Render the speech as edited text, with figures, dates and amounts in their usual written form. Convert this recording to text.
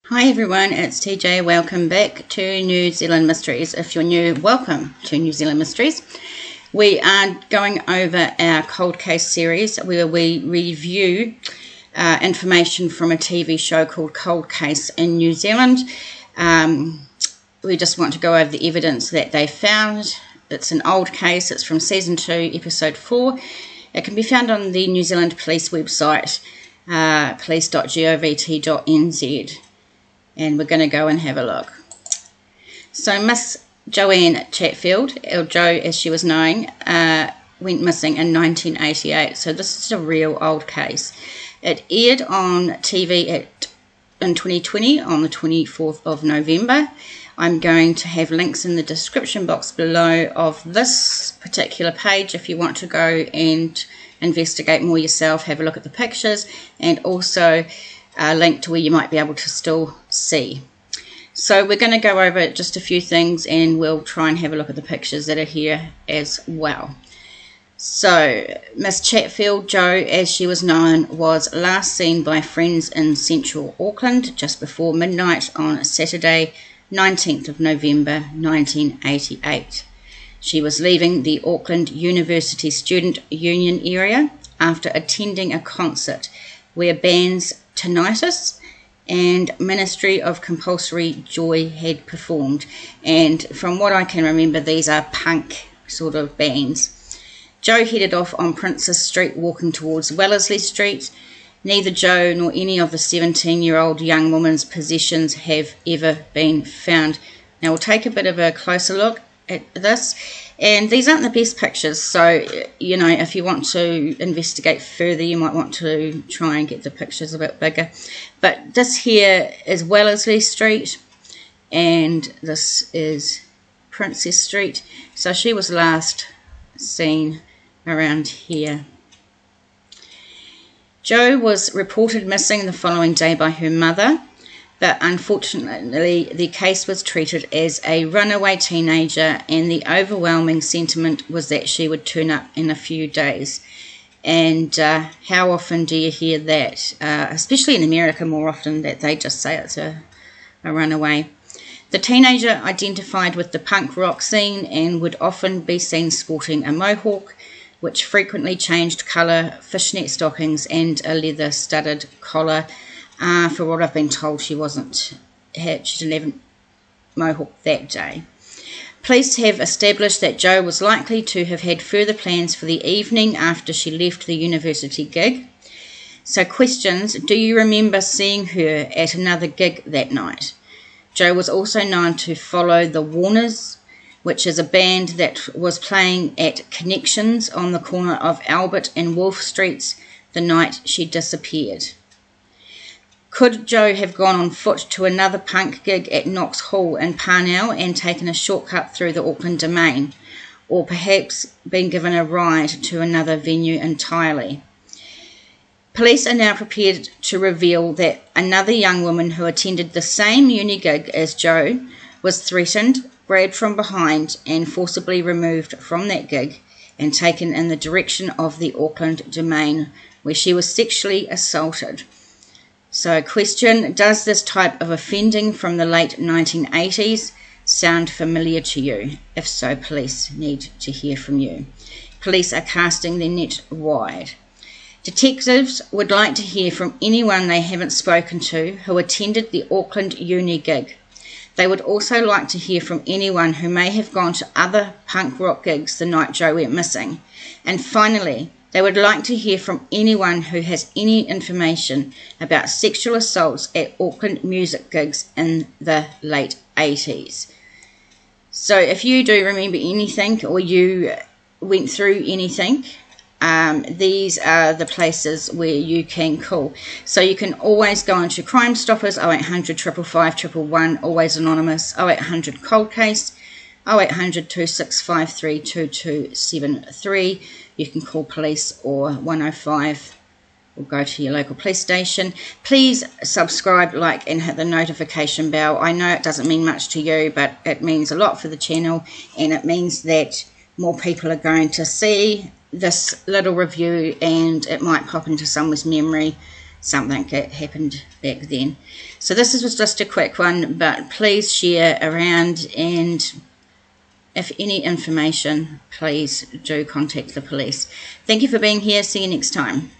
Hi everyone, it's TJ. Welcome back to New Zealand Mysteries. If you're new, welcome to New Zealand Mysteries. We are going over our cold case series where we review information from a TV show called Cold Case in New Zealand. We just want to go over the evidence that they found. It's an old case. It's from Season 2, Episode 4. It can be found on the New Zealand Police website, police.govt.nz. And we're going to go and have a look. So Miss Joanne Chatfield, or Jo as she was known, went missing in 1988. So this is a real old case. It aired on TV in 2020 on the 24th of November. I'm going to have links in the description box below of this particular page if you want to go and investigate more yourself, have a look at the pictures, and also a link to where you might be able to still see. So we're going to go over just a few things and we'll try and have a look at the pictures that are here as well. So Miss Chatfield, Jo as she was known, was last seen by friends in central Auckland just before midnight on Saturday 19th of November 1988. She was leaving the Auckland University Student Union area after attending a concert where bands Tinnitus and Ministry of Compulsory Joy had performed, and from what I can remember these are punk sort of bands. Jo headed off on Princess Street walking towards Wellesley Street. Neither Jo nor any of the 17-year-old young woman's possessions have ever been found. Now we'll take a bit of a closer look at this, and these aren't the best pictures, so you know, if you want to investigate further you might want to try and get the pictures a bit bigger. But this here is Wellesley Street and this is Princess Street, so she was last seen around here. Jo was reported missing the following day by her mother, but unfortunately the case was treated as a runaway teenager and the overwhelming sentiment was that she would turn up in a few days. And how often do you hear that, especially in America more often, that they just say it's a runaway. The teenager identified with the punk rock scene and would often be seen sporting a mohawk, which frequently changed colour, fishnet stockings and a leather studded collar. For what I've been told, she didn't have a mohawk that day. Police have established that Jo was likely to have had further plans for the evening after she left the university gig. So questions: do you remember seeing her at another gig that night? Jo was also known to follow the Warners, which is a band that was playing at Connections on the corner of Albert and Wolfe Streets the night she disappeared. Could Jo have gone on foot to another punk gig at Knox Hall in Parnell and taken a shortcut through the Auckland Domain, or perhaps been given a ride to another venue entirely? Police are now prepared to reveal that another young woman who attended the same uni gig as Jo was threatened, grabbed from behind and forcibly removed from that gig and taken in the direction of the Auckland Domain, where she was sexually assaulted. So question: does this type of offending from the late 1980s sound familiar to you? If so, police need to hear from you. Police are casting their net wide. Detectives would like to hear from anyone they haven't spoken to who attended the Auckland Uni gig. They would also like to hear from anyone who may have gone to other punk rock gigs the night Jo went missing. And finally, they would like to hear from anyone who has any information about sexual assaults at Auckland music gigs in the late 80s. So if you do remember anything or you went through anything, these are the places where you can call. So you can always go into Crimestoppers, 0800 555 111, always anonymous, 0800 cold case, 0800 2653 2273. You can call police or 105 or go to your local police station. Please subscribe, like and hit the notification bell. I know it doesn't mean much to you, but it means a lot for the channel, and it means that more people are going to see this little review and it might pop into someone's memory something that happened back then. So this was just a quick one, but please share around, and if any information, please do contact the police. Thank you for being here. See you next time.